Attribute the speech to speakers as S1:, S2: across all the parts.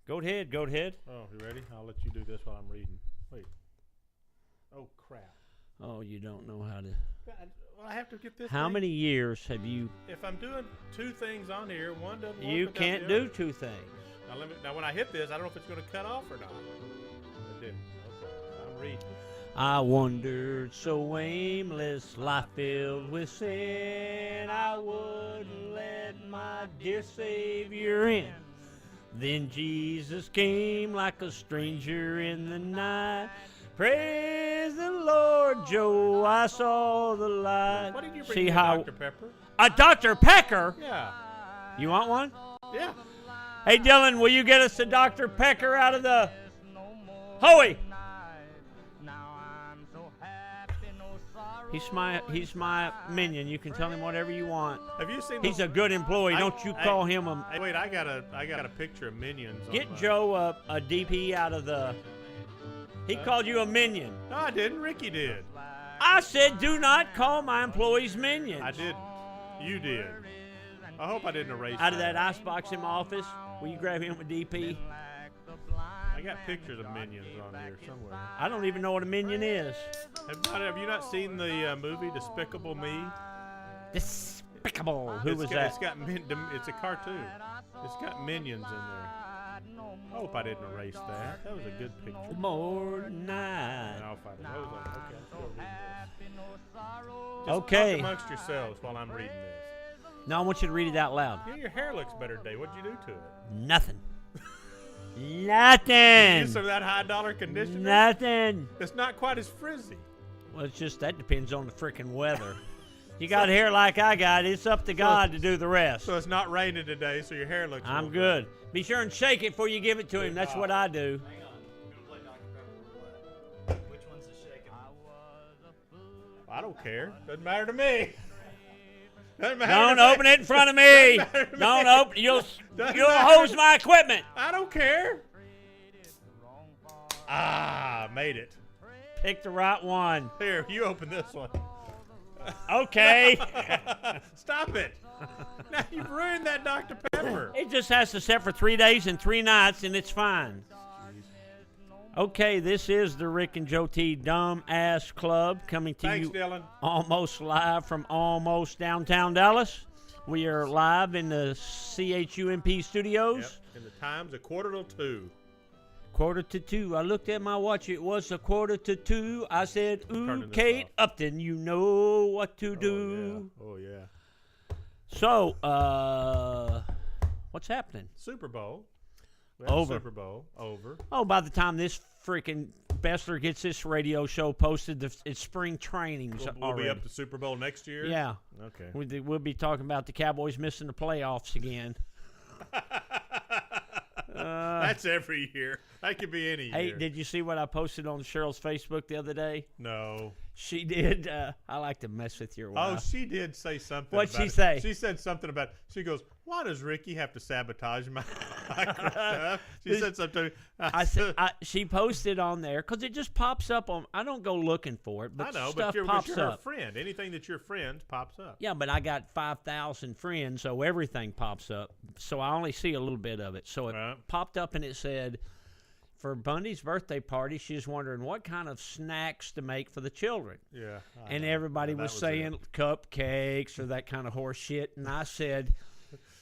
S1: Go ahead, go ahead.
S2: Oh, you ready? I'll let you do this while I'm reading. Wait. Oh, crap.
S1: Oh, you don't know how to.
S2: Well, I have to get this.
S1: How many years have you?
S2: If I'm doing two things on here, one doesn't work.
S1: You can't do two things.
S2: Now, when I hit this, I don't know if it's going to cut off or not. It didn't. Okay. I'm reading.
S1: I wandered so aimless, life filled with sin, I wouldn't let my dear Savior in. Then Jesus came like a stranger in the night. Praise the Lord, Joe, I saw the light.
S2: What did you bring me, Dr. Pepper?
S1: A Dr. Pecker?
S2: Yeah.
S1: You want one?
S2: Yeah.
S1: Hey, Dylan, will you get us a Dr. Pecker out of the... Hoey! He's my minion. You can tell him whatever you want.
S2: Have you seen?
S1: He's a good employee. Don't you call him a...
S2: Wait, I got a picture of Minions.
S1: Get Joe a DP out of the... He called you a minion.
S2: No, I didn't. Ricky did.
S1: I said do not call my employees minions.
S2: I did. You did. I hope I didn't erase
S1: out of that icebox in my office. Will you grab him a DP?
S2: I got pictures of Minions on here somewhere.
S1: I don't even know what a minion is.
S2: Have you not seen the movie Despicable Me?
S1: Despicable. Who was that?
S2: It's a cartoon. It's got minions in there. I hope I didn't erase that. That was a good picture.
S1: More night.
S2: I'll find it. Okay.
S1: Okay.
S2: Talk amongst yourselves while I'm reading this.
S1: No, I want you to read it out loud.
S2: Yeah, your hair looks better today. What'd you do to it?
S1: Nothing. Nothing.
S2: Use some of that high-dollar conditioner?
S1: Nothing.
S2: It's not quite as frizzy.
S1: Well, it's just that depends on the freaking weather. You got hair like I got, it's up to God to do the rest.
S2: So it's not raining today, so your hair looks
S1: I'm good. Be sure and shake it before you give it to him. That's what I do.
S3: Hang on. I'm going to play Dr. Pepper. Which one's the shaking?
S2: I don't care. Doesn't matter to me. Doesn't matter
S1: Don't
S2: to me.
S1: open it in front of me. Don't open. You'll hose my equipment.
S2: I don't care. Made it.
S1: Pick the right one.
S2: Here, you open this one.
S1: Okay.
S2: Stop it. Now you've ruined that Dr. Pepper.
S1: It just has to set for 3 days and 3 nights, and it's fine. Okay, this is the Rick and JoeT Dumb Ass Club coming to you
S2: Dylan.
S1: Almost live from almost downtown Dallas. We are live in the CHUMP studios.
S2: Yep. And the time's 1:45.
S1: 1:45. I looked at my watch. It was 1:45. I said, ooh, Kate Upton, you know what to do.
S2: Oh, yeah.
S1: So, what's happening?
S2: Super Bowl.
S1: Over.
S2: Super Bowl. Over.
S1: Oh, by the time this freaking Bessler gets this radio show posted, it's spring trainings
S2: We'll
S1: already.
S2: be up to Super Bowl next year?
S1: Yeah.
S2: Okay.
S1: We'll be talking about the Cowboys missing the playoffs again.
S2: That's every year. That could be any year.
S1: Hey, did you see what I posted on Cheryl's Facebook the other day?
S2: No.
S1: She did. I like to mess with your wife.
S2: Oh, she did say something.
S1: What'd
S2: about
S1: she
S2: it.
S1: say?
S2: She said something about. She goes, "Why does Ricky have to sabotage my stuff?" She said something.
S1: She posted on there because it just pops up on. I don't go looking for it, but
S2: I know,
S1: stuff
S2: but you're
S1: pops
S2: her
S1: up.
S2: friend. Anything that's your friend pops up.
S1: Yeah, but I got 5,000 friends, so everything pops up. So I only see a little bit of it. So it popped up and it said, for Bundy's birthday party, she's wondering what kind of snacks to make for the children.
S2: Yeah.
S1: And everybody was saying cupcakes or that kind of horse shit. And I said,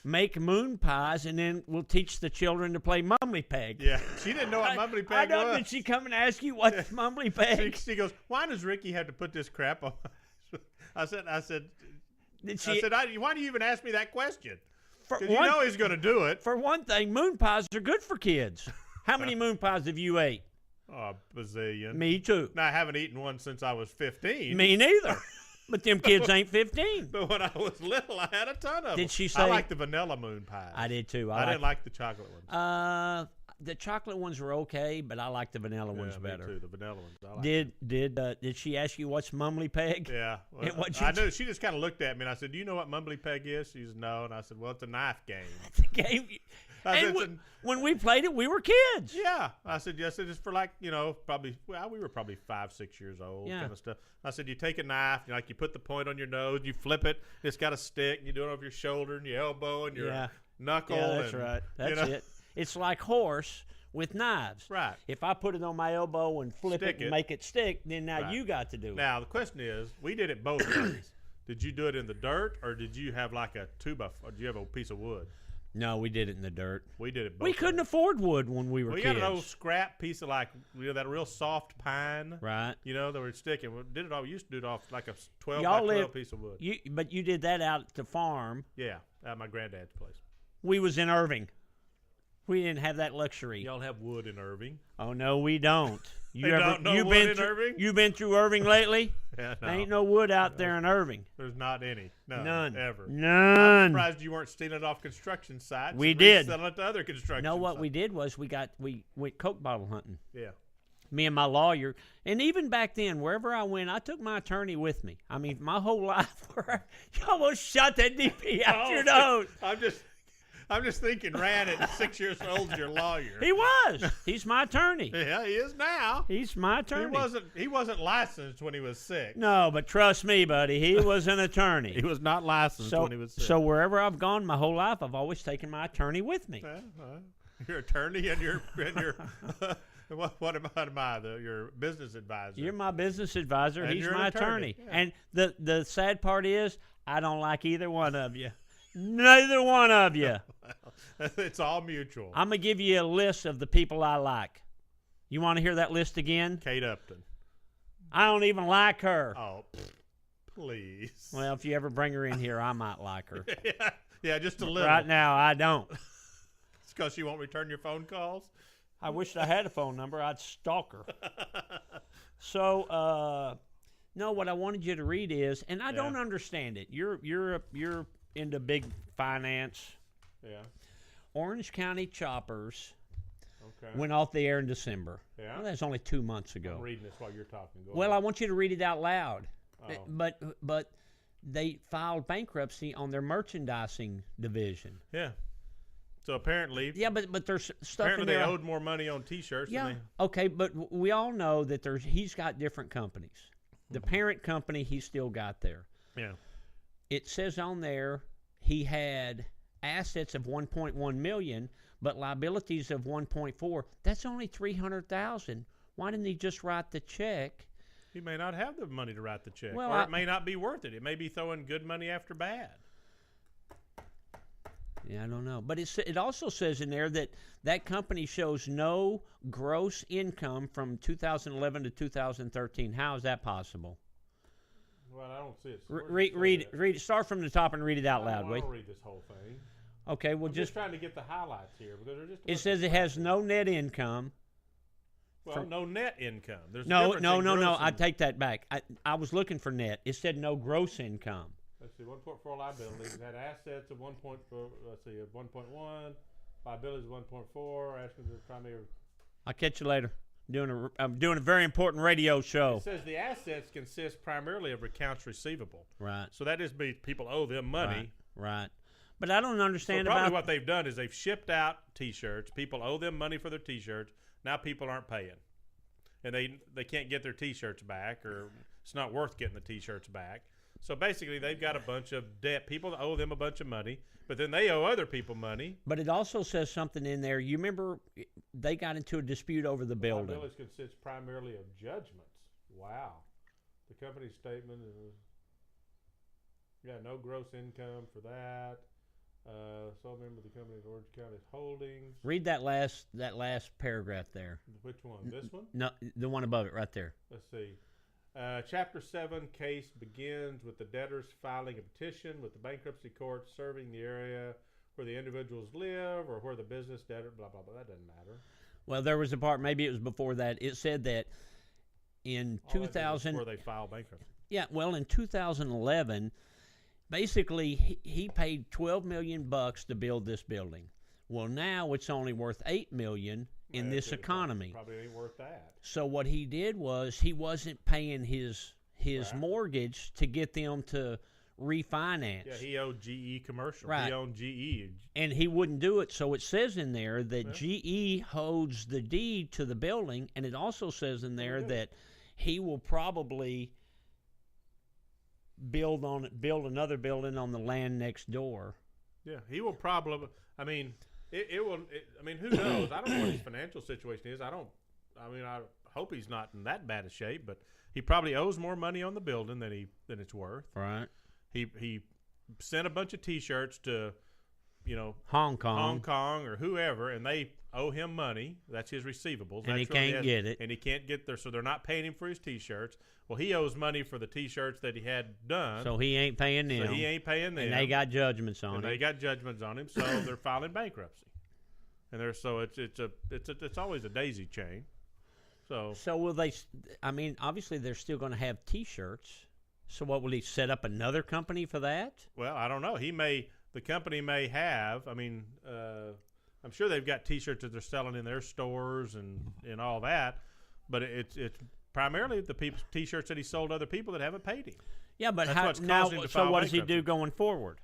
S1: make moon pies, and then we'll teach the children to play Mumbley Peg.
S2: Yeah. She didn't know what Mumbley Peg was.
S1: I know. Did she come and ask you what's Mumbley Peg?
S2: She goes, why does Ricky have to put this crap on? I said, why do you even ask me that question? Because you know he's going to do it.
S1: For one thing, moon pies are good for kids. How many moon pies have you ate?
S2: Oh, a bazillion.
S1: Me too.
S2: Now, I haven't eaten one since I was 15.
S1: Me neither. But them kids ain't 15.
S2: But when I was little, I had a ton of them.
S1: Did she say?
S2: I like the vanilla moon pies.
S1: I did too.
S2: I didn't like the chocolate ones.
S1: The chocolate ones were okay, but I like the vanilla ones better.
S2: Me too. The vanilla ones. I like
S1: Did she ask you what's Mumbley Peg?
S2: Yeah. Well, I knew. She just kind of looked at me, and I said, "Do you know what Mumbley Peg is?" She said, "No," and I said, "Well, it's a knife game."
S1: It's a game. When we played it, we were kids.
S2: Yeah. I said, yes, it is for probably, we were probably 5-6 years old, kind of stuff. I said, you take a knife, you put the point on your nose, you flip it, it's got a stick, and you do it over your shoulder and your elbow and your knuckle.
S1: Yeah, that's right. That's it. It's like horse with knives.
S2: Right.
S1: If I put it on my elbow and flip it and make it stick, then now you got to do it.
S2: Now, the question is, we did it both ways. Did you do it in the dirt, or did you have like a or did you have a piece of wood?
S1: No, we did it in the dirt.
S2: We did it both
S1: We couldn't afford wood when we were kids.
S2: We got an old scrap piece of that real soft pine.
S1: Right.
S2: That we're sticking. We did it all. We used to do it off like a 12 by 12 piece of wood.
S1: But you did that out at the farm.
S2: Yeah, at my granddad's place.
S1: We was in Irving. We didn't have that luxury.
S2: Y'all have wood in Irving?
S1: Oh, no, we don't.
S2: You wood in Irving?
S1: You been through Irving lately?
S2: Yeah, no.
S1: There ain't no wood out there in Irving.
S2: There's not any.
S1: None.
S2: Ever.
S1: None.
S2: I'm surprised you weren't stealing it off construction sites.
S1: We did.
S2: Selling it to other construction
S1: No, what
S2: sites.
S1: we did was we went Coke bottle hunting.
S2: Yeah.
S1: Me and my lawyer. And even back then, wherever I went, I took my attorney with me. I mean, my whole life, you almost shot that DP out your nose.
S2: I'm just thinking, Rand at 6 years old is your lawyer.
S1: He was. He's my attorney.
S2: Yeah, he is now.
S1: He's my attorney.
S2: He wasn't licensed when he was 6.
S1: No, but trust me, buddy, he was an attorney.
S2: He was not licensed when he was 6.
S1: So wherever I've gone my whole life, I've always taken my attorney with me.
S2: Your attorney and your what am I? Your business advisor.
S1: You're my business advisor.
S2: And
S1: He's
S2: you're
S1: my
S2: an attorney. Yeah.
S1: And the sad part is, I don't like either one of you. Neither one of you.
S2: Well, it's all mutual.
S1: I'm going to give you a list of the people I like. You want to hear that list again?
S2: Kate Upton.
S1: I don't even like her.
S2: Oh, please.
S1: Well, if you ever bring her in here, I might like her.
S2: yeah, just a little.
S1: Right now, I don't.
S2: It's because she won't return your phone calls?
S1: I wish I had a phone number. I'd stalk her. So, no, what I wanted you to read is, and I don't understand it. You're into big finance.
S2: Yeah.
S1: Orange County Choppers went off the air in December.
S2: Yeah.
S1: Well, that's only 2 months ago.
S2: I'm reading this while you're talking. Go
S1: Well,
S2: ahead.
S1: I want you to read it out loud.
S2: Oh.
S1: But they filed bankruptcy on their merchandising division.
S2: Yeah. So apparently.
S1: Yeah, but there's stuff
S2: apparently
S1: in there.
S2: They owed more money on T-shirts.
S1: Yeah.
S2: Than
S1: Okay, but we all know that he's got different companies. The parent company he's still got there.
S2: Yeah.
S1: It says on there he had assets of $1.1 million, but liabilities of $1.4. That's only $300,000. Why didn't he just write the check?
S2: He may not have the money to write the check,
S1: Well,
S2: or it may not be worth it. It may be throwing good money after bad.
S1: Yeah, I don't know. But it also says in there that company shows no gross income from 2011 to 2013. How is that possible?
S2: Well, I don't see it.
S1: Read it. Start from the top and read it out loud,
S2: I
S1: wait.
S2: don't read this whole thing.
S1: Okay, well,
S2: I'm just trying to get the highlights here because they're just.
S1: It says it has no net income.
S2: Well, no net income. There's
S1: No.
S2: gross
S1: I take that back. I was looking for net. It said no gross income.
S2: Let's see. 1.4 liabilities. It had assets of 1.4. Let's see, of 1.1. Liabilities of 1.4. Asking the primary.
S1: I'll catch you later. I'm doing a very important radio show.
S2: It says the assets consist primarily of accounts receivable.
S1: Right.
S2: So that just means people owe them money.
S1: Right. But I don't understand
S2: so probably
S1: about
S2: what they've done is they've shipped out T-shirts. People owe them money for their T-shirts. Now people aren't paying, and they can't get their T-shirts back, or it's not worth getting the T-shirts back. So basically, they've got a bunch of debt. People owe them a bunch of money, but then they owe other people money.
S1: But it also says something in there. You remember they got into a dispute over the building.
S2: Liabilities consists primarily of judgments. Wow. The company statement is no gross income for that. So member of the company's Orange County Holdings.
S1: Read that last paragraph there.
S2: Which one? This one?
S1: No, the one above it, right there.
S2: Let's see. Chapter 7 case begins with the debtors filing a petition with the bankruptcy court serving the area where the individuals live or where the business debtor, blah, blah, blah. That doesn't matter.
S1: Well, there was a part, maybe it was before that. It said that in 2000.
S2: Where they file bankruptcy.
S1: Yeah, well, in 2011, basically he paid $12 million to build this building. Well, now it's only worth $8 million in this economy.
S2: Probably ain't worth that.
S1: So what he did was he wasn't paying his mortgage to get them to refinance.
S2: Yeah, he owed GE Commercial.
S1: Right.
S2: He owned GE.
S1: And he wouldn't do it. So it says in there that GE holds the deed to the building, and it also says in there that he will probably build another building on the land next door.
S2: Yeah, he will probably. I mean, It will. I mean, who knows? I don't know what his financial situation is. I hope he's not in that bad a shape, but he probably owes more money on the building than it's worth.
S1: Right.
S2: He sent a bunch of T-shirts to,
S1: Hong Kong
S2: or whoever, and they owe him money. That's his receivables.
S1: And he can't get it.
S2: And he can't get there, so they're not paying him for his T-shirts. Well, he owes money for the T-shirts that he had done.
S1: So he ain't paying them. And they got judgments on him.
S2: They got judgments on him, so they're filing bankruptcy. And it's always a daisy chain.
S1: So will they? I mean, obviously they're still going to have T-shirts. So what, will he set up another company for that?
S2: Well, I don't know. The company may have. I mean, I'm sure they've got T-shirts that they're selling in their stores and all that. But it's primarily the T-shirts that he sold to other people that haven't paid him.
S1: Yeah, but
S2: so
S1: what does he do going forward?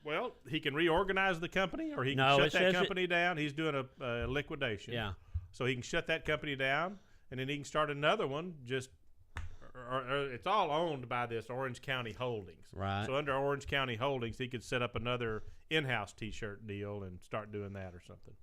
S2: Well, he can reorganize the company, or he can shut that company down. He's doing a liquidation.
S1: Yeah.
S2: So he can shut that company down, and then he can start another one. Or it's all owned by this Orange County Holdings.
S1: Right.
S2: So under Orange County Holdings, he could set up another in-house T-shirt deal and start doing that or something.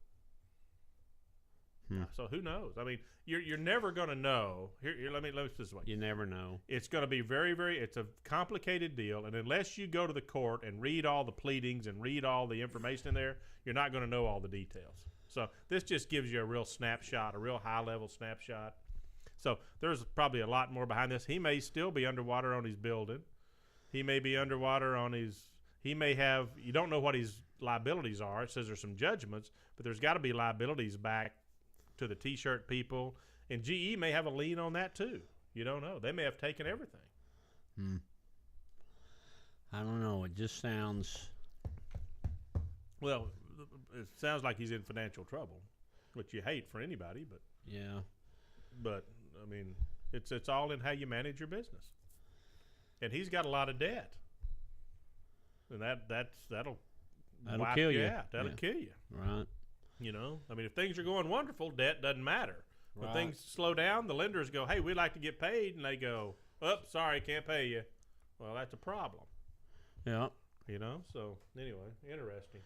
S2: So who knows? I mean, you're never going to know. Here, let me put this way.
S1: You never know.
S2: It's going to be very, very. It's a complicated deal, and unless you go to the court and read all the pleadings and read all the information in there, you're not going to know all the details. So this just gives you a real snapshot, a real high-level snapshot. So there's probably a lot more behind this. He may still be underwater on his building. He may be underwater on his. He may have. You don't know what his liabilities are. It says there's some judgments, but there's got to be liabilities back to the T-shirt people, and GE may have a lien on that too. You don't know. They may have taken everything.
S1: I don't know. It just sounds.
S2: Well, it sounds like he's in financial trouble, which you hate for anybody, but
S1: yeah.
S2: But I mean, it's all in how you manage your business, and he's got a lot of debt, and that'll
S1: kill you.
S2: Out. That'll kill you.
S1: Right.
S2: I mean, if things are going wonderful, debt doesn't matter. When things slow down, the lenders go, "Hey, we'd like to get paid," and they go, "Oh, sorry, can't pay you." Well, that's a problem.
S1: Yeah.
S2: So anyway, interesting.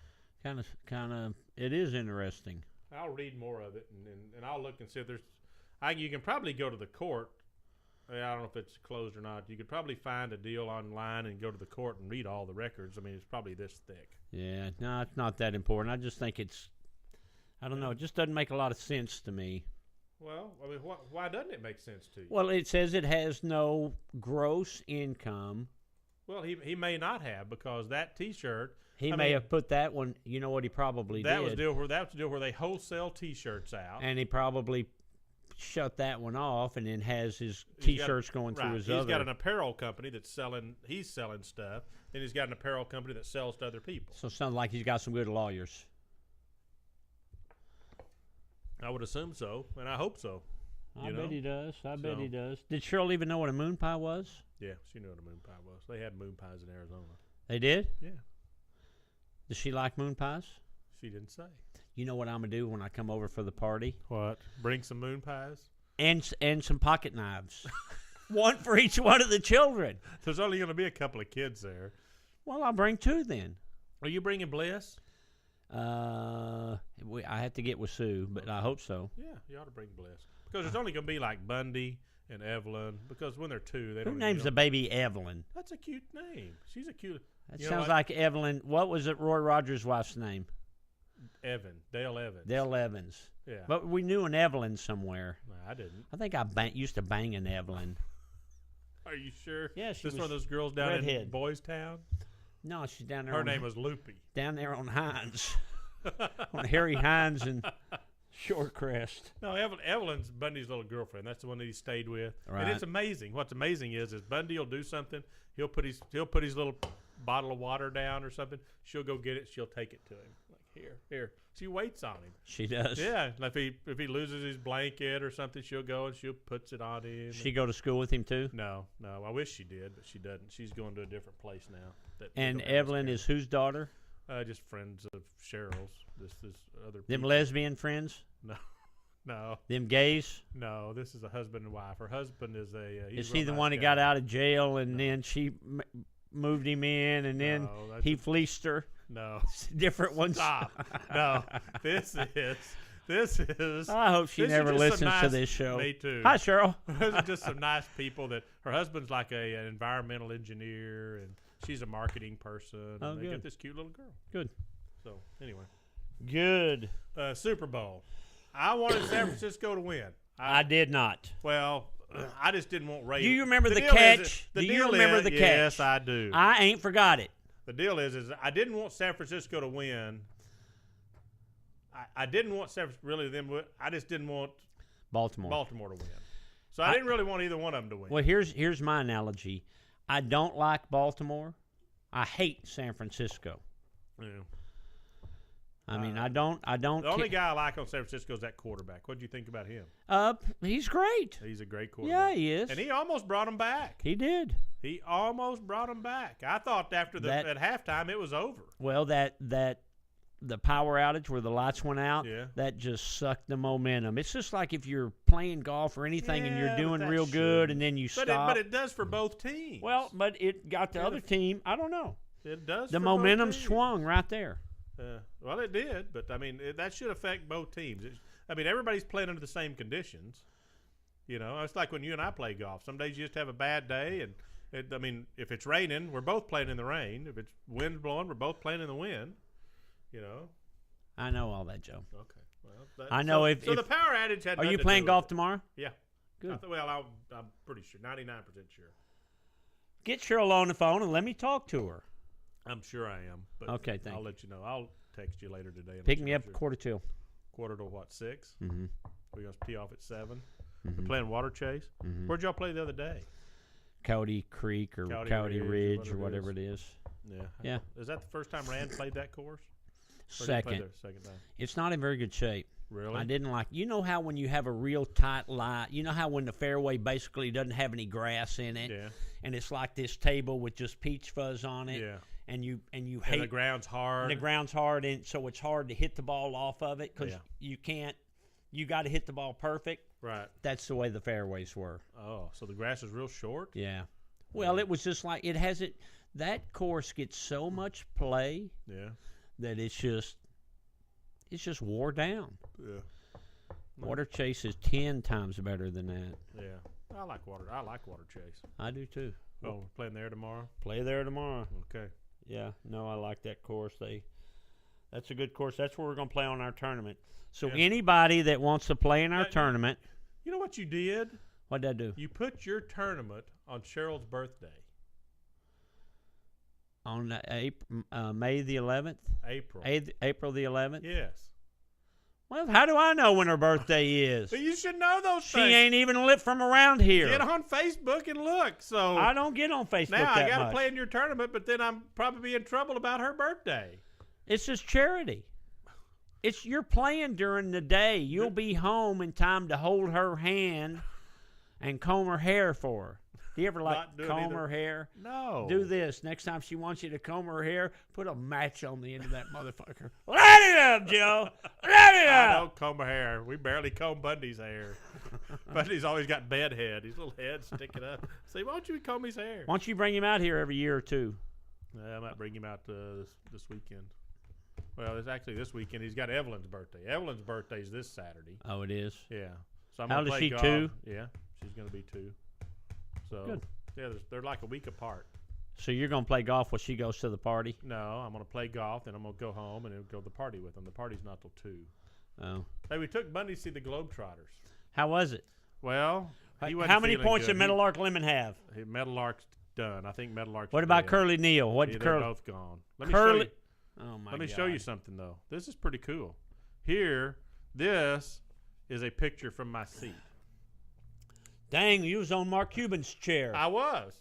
S1: Kind of. It is interesting.
S2: I'll read more of it, and I'll look and see if there's. You can probably go to the court. I don't know if it's closed or not. You could probably find a deal online and go to the court and read all the records. I mean, it's probably this thick.
S1: Yeah, no, it's not that important. I just think I don't know. It just doesn't make a lot of sense to me.
S2: Well, I mean, why doesn't it make sense to you?
S1: Well, it says it has no gross income.
S2: Well, he may not have, because that T-shirt.
S1: He may have put that one. You know what he probably did?
S2: That was the deal where they wholesale T-shirts out.
S1: And he probably shut that one off, and then has his T-shirts going through his other.
S2: He's got an apparel company that's selling. He's selling stuff. Then he's got an apparel company that sells to other people.
S1: So it sounds like he's got some good lawyers.
S2: I would assume so, and I hope so.
S1: I bet he does. I bet he does. Did Cheryl even know what a moon pie was?
S2: Yeah, she knew what a moon pie was. They had moon pies in Arizona.
S1: They did?
S2: Yeah.
S1: Does she like moon pies?
S2: She didn't say.
S1: You know what I'm going to do when I come over for the party?
S2: What? Bring some moon pies?
S1: And some pocket knives. One for each one of the children.
S2: There's only going to be a couple of kids there.
S1: Well, I'll bring two then.
S2: Are you bringing Bliss?
S1: I have to get with Sue, but I hope so.
S2: Yeah, you ought to bring Bliss. Because there's only going to be like Bundy and Evelyn. Because when they're two, they don't.
S1: Who names the baby Evelyn?
S2: That's a cute name. She's a cute.
S1: That sounds like Evelyn. What was it? Roy Rogers' wife's name?
S2: Dale Evans.
S1: Dale Evans.
S2: Yeah.
S1: But we knew an Evelyn somewhere.
S2: No, I didn't.
S1: I think I used to bang an Evelyn.
S2: Are you sure?
S1: Yeah, she was
S2: one of those girls down in Boys Town?
S1: No, she's down there.
S2: Her name was Loopy.
S1: Down there on Hines. On Harry Hines and Shorecrest.
S2: No, Evelyn's Bundy's little girlfriend. That's the one that he stayed with. Right. And it's amazing. What's amazing is Bundy will do something. He'll put his little bottle of water down or something. She'll go get it. She'll take it to him. Like, here. She waits on him.
S1: She does.
S2: Yeah. If he loses his blanket or something, she'll go and she'll puts it on him.
S1: She go to school with him too?
S2: No. I wish she did, but she doesn't. She's going to a different place now.
S1: And Evelyn is whose daughter?
S2: Just friends of Cheryl's. This other people.
S1: Them lesbian friends?
S2: No.
S1: Them gays?
S2: No, this is a husband and wife. Her husband is
S1: is he the one that got out of jail and then she moved him in and then he fleeced her?
S2: No.
S1: Different ones.
S2: Stop. No. This is.
S1: I hope she
S2: this is
S1: never
S2: just some
S1: listens to
S2: nice-
S1: this show.
S2: Me too.
S1: Hi, Cheryl.
S2: Those are just some nice people that her husband's like an environmental engineer and she's a marketing person.
S1: Oh,
S2: and they
S1: good.
S2: get this cute little girl.
S1: Good.
S2: So anyway,
S1: Good.
S2: Super Bowl. I wanted San Francisco to win.
S1: I did not.
S2: Well, I just didn't want Ray.
S1: Do you remember the
S2: deal
S1: catch?
S2: Is,
S1: Do you remember the catch?
S2: Yes, I do.
S1: I ain't forgot it.
S2: The deal is I didn't want San Francisco to win. I didn't want really them. I just didn't want
S1: Baltimore
S2: to win. So I didn't really want either one of them to win.
S1: Well, here's my analogy. I don't like Baltimore. I hate San Francisco.
S2: Yeah.
S1: I mean, I don't.
S2: The only guy I like on San Francisco is that quarterback. What do you think about him?
S1: He's great.
S2: He's a great quarterback.
S1: Yeah, he is.
S2: And he almost brought him back.
S1: He did.
S2: He almost brought him back. I thought after at halftime it was over.
S1: Well, that the power outage where the lights went out,
S2: Yeah.
S1: that just sucked the momentum. It's just like if you're playing golf or anything and you're
S2: Yeah,
S1: doing
S2: but that
S1: real good
S2: shouldn't.
S1: and then you
S2: But
S1: stop.
S2: it does for both teams.
S1: Well, but it got the other team. I don't know.
S2: it does.
S1: The
S2: for both
S1: momentum
S2: teams.
S1: swung right there.
S2: Well, it did, but I mean that should affect both teams. I mean everybody's playing under the same conditions. You know, it's like when you and I play golf. Some days you just have a bad day, and I mean if it's raining, we're both playing in the rain. If it's wind blowing, we're both playing in the wind. You know.
S1: I know all that, Joe.
S2: Okay. Well,
S1: I know
S2: so the power outage had.
S1: Are
S2: nothing
S1: you
S2: to
S1: playing
S2: do
S1: golf
S2: with it.
S1: tomorrow?
S2: Yeah.
S1: Good.
S2: I'm pretty sure, 99% sure.
S1: Get Cheryl on the phone and let me talk to her.
S2: I'm sure I am. But
S1: Okay, thank
S2: I'll
S1: you.
S2: let you know. I'll text you later today. and
S1: Pick
S2: let you
S1: me
S2: know
S1: up
S2: sure.
S1: quarter to.
S2: Quarter to what, 6?
S1: Mm-hmm.
S2: We're going to tee off at 7.
S1: Mhm.
S2: We're playing water chase.
S1: Mhm.
S2: Where'd y'all play the other day?
S1: Coyote Creek or
S2: Coyote
S1: Coyote
S2: Ridge,
S1: Ridge or whatever it is.
S2: Yeah.
S1: Yeah.
S2: Is that the first time Rand played that course? Or did he play
S1: Second.
S2: there second time.
S1: It's not in very good shape.
S2: Really?
S1: I didn't like. You know how when you have a real tight lie. You know how when the fairway basically doesn't have any grass in it,
S2: Yeah.
S1: and it's like this table with just peach fuzz on it.
S2: Yeah.
S1: And you
S2: And
S1: hate
S2: the ground's hard.
S1: and the ground's hard, and so it's hard to hit the ball off of it because
S2: Yeah.
S1: you can't. You got to hit the ball perfect.
S2: Right.
S1: That's the way the fairways were.
S2: Oh, so the grass is real short?
S1: Yeah. Well, it was just like it hasn't. That course gets so much play
S2: Yeah.
S1: that it's just wore down.
S2: Yeah.
S1: Water chase is 10 times better than that.
S2: Yeah. I like water chase.
S1: I do too.
S2: Oh, we're playing there tomorrow?
S1: Play there tomorrow.
S2: Okay.
S1: Yeah. No, I like that course. That's a good course. That's where we're going to play on our tournament. So
S2: Yeah.
S1: anybody that wants to play in our
S2: Yeah,
S1: tournament,
S2: You know what you did?
S1: what'd that do?
S2: You put your tournament on Cheryl's birthday.
S1: On May the 11th?
S2: April.
S1: April the 11th?
S2: Yes.
S1: Well, how do I know when her birthday is?
S2: But you should know those
S1: She
S2: things.
S1: ain't even lit from around here.
S2: Get on Facebook and look. So
S1: I don't get on Facebook
S2: now
S1: that
S2: I got to
S1: much.
S2: play in your tournament, but then I'm probably in trouble about her birthday.
S1: It's just charity. You're playing during the day. You'll be home in time to hold her hand and comb her hair for her. Do you ever
S2: Not doing
S1: comb
S2: either.
S1: her hair?
S2: No.
S1: Do this. Next time she wants you to comb her hair, put a match on the end of that motherfucker. Light it up, Joe. Light it
S2: I
S1: up.
S2: don't comb her hair. We barely comb Bundy's hair. Bundy's always got bed head. His little head sticking up. Say, why don't you comb his hair?
S1: Why don't you bring him out here every year or two?
S2: I might bring him out this weekend. Well, it's actually this weekend. He's got Evelyn's birthday. Evelyn's birthday's this Saturday.
S1: Oh, it is?
S2: Yeah. So I'm
S1: How
S2: gonna
S1: old is
S2: play
S1: she,
S2: golf.
S1: 2?
S2: Yeah, she's gonna be 2. So
S1: Good.
S2: yeah, they're like a week apart.
S1: So you're going to play golf while she goes to the party?
S2: No, I'm gonna play golf, then I'm gonna go home and then go to the party with them. The party's not till 2.
S1: Oh.
S2: Hey, we took Bundy to see the Globetrotters.
S1: How was it?
S2: Well, he wasn't
S1: How many
S2: feeling
S1: points
S2: good.
S1: did Meadowlark Lemon have?
S2: Meadowlark's done. I think Meadowlark's.
S1: What about
S2: dead.
S1: Curly Neal? What
S2: Yeah,
S1: did
S2: they're
S1: Curly?
S2: both gone. Let me
S1: Curly.
S2: show you.
S1: Oh my
S2: Let me
S1: God.
S2: show you something though. This is pretty cool. Here, this is a picture from my seat.
S1: Dang, you was on Mark Cuban's chair.
S2: I was.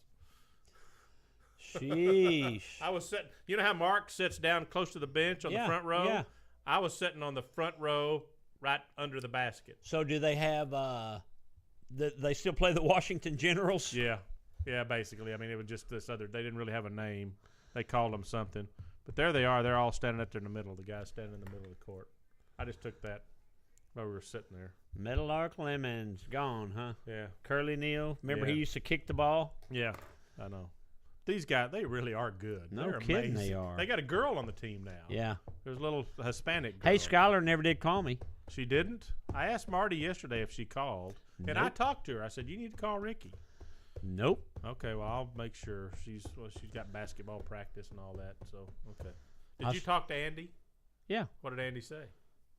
S1: Sheesh.
S2: I was sitting. You know how Mark sits down close to the bench on the front row?
S1: Yeah.
S2: I was sitting on the front row, right under the basket.
S1: So do they have? They still play the Washington Generals?
S2: Yeah, yeah. Basically, I mean, it was just this other. They didn't really have a name. They called them something. But there they are. They're all standing up there in the middle. The guys standing in the middle of the court. I just took that while we were sitting there.
S1: Meadowlark Lemon's gone, huh?
S2: Yeah.
S1: Curly Neal. Remember
S2: Yeah.
S1: he used to kick the ball?
S2: Yeah, I know. These guys, they really are good.
S1: No
S2: They're
S1: kidding,
S2: amazing.
S1: they are.
S2: They got a girl on the team now.
S1: Yeah.
S2: There's a little Hispanic girl.
S1: Hey, Skylar never did call me.
S2: She didn't? I asked Marty yesterday if she called, and I talked to her. I said, you need to call Ricky.
S1: Nope.
S2: Okay, well, I'll make sure. She's got basketball practice and all that, so, okay. Did you talk to Andy?
S1: Yeah.
S2: What did Andy say?